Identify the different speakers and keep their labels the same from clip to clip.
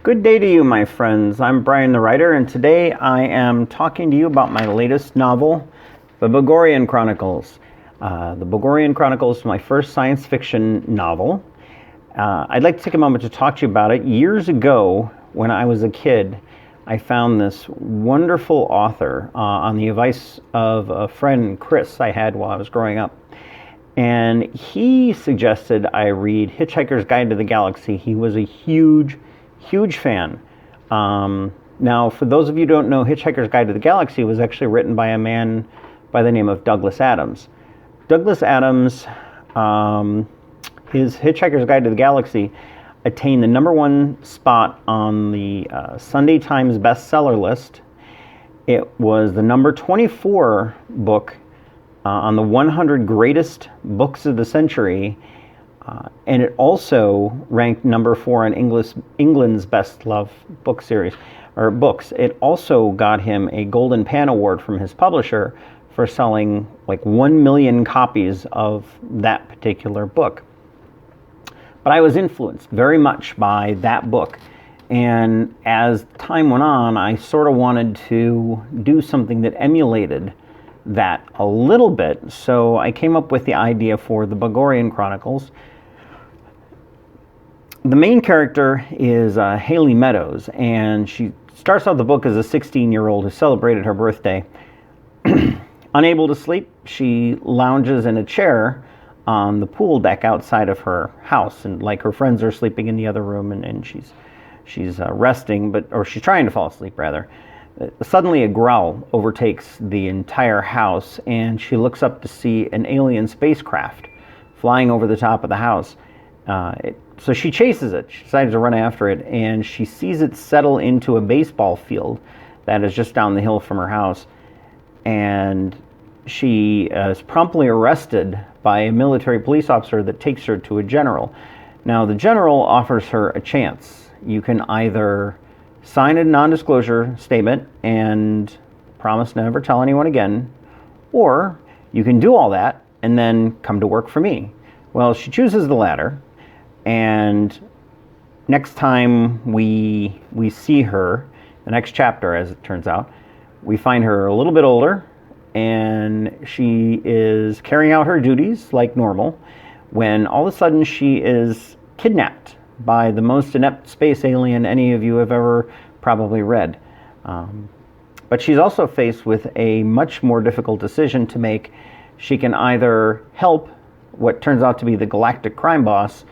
Speaker 1: Good day to you, my friends. I'm Bryan the writer, and today I am talking to you about my latest novel, The Bagorian Chronicles. The Bagorian Chronicles is my first science fiction novel. I'd like to take a moment to talk to you about it. Years ago, when I was a kid, I found this wonderful author on the advice of a friend, Chris, I had while I was growing up. And he suggested I read Hitchhiker's Guide to the Galaxy. He was a huge fan. Now, for those of you who don't know, Hitchhiker's Guide to the Galaxy was actually written by a man by the name of Douglas Adams. Douglas Adams, his Hitchhiker's Guide to the Galaxy attained the #1 spot on the Sunday Times bestseller list. It was the number 24 book on the 100 greatest books of the century. And it also ranked number 4 on England's best loved book series, or books. It also got him a Golden Pan Award from his publisher for selling like 1 million copies of that particular book. But I was influenced very much by that book. And as time went on, I sort of wanted to do something that emulated that a little bit. So I came up with the idea for the Bagorian Chronicles. The main character is Haley Meadows, and she starts out the book as a 16-year-old who celebrated her birthday. Unable to sleep, she lounges in a chair on the pool deck outside of her house, and like her friends are sleeping in the other room, and she's resting, or she's trying to fall asleep rather. Suddenly a growl overtakes the entire house, and she looks up to see an alien spacecraft flying over the top of the house. So she chases it. She decides to run after it, and she sees it settle into a baseball field that is just down the hill from her house. And she is promptly arrested by a military police officer that takes her to a general. Now, the general offers her a chance. You can either sign a non-disclosure statement and promise never tell anyone again, or you can do all that and then come to work for me. Well, she chooses the latter. And next time we see her, the next chapter as it turns out, we find her a little bit older, and she is carrying out her duties like normal, when all of a sudden she is kidnapped by the most inept space alien any of you have ever probably read. But she's also faced with a much more difficult decision to make. She can either help what turns out to be the galactic crime boss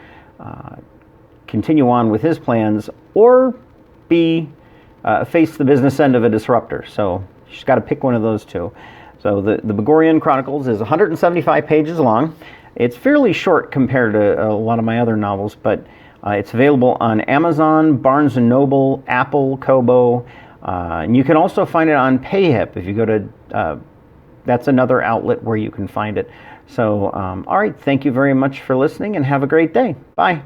Speaker 1: continue on with his plans, or face the business end of a disruptor. So she's got to pick one of those two. So the Bagorian Chronicles is 175 pages long. It's fairly short compared to a lot of my other novels, but it's available on Amazon, Barnes & Noble, Apple, Kobo, and you can also find it on Payhip if you go to, that's another outlet where you can find it. So, all right, thank you very much for listening, and have a great day. Bye.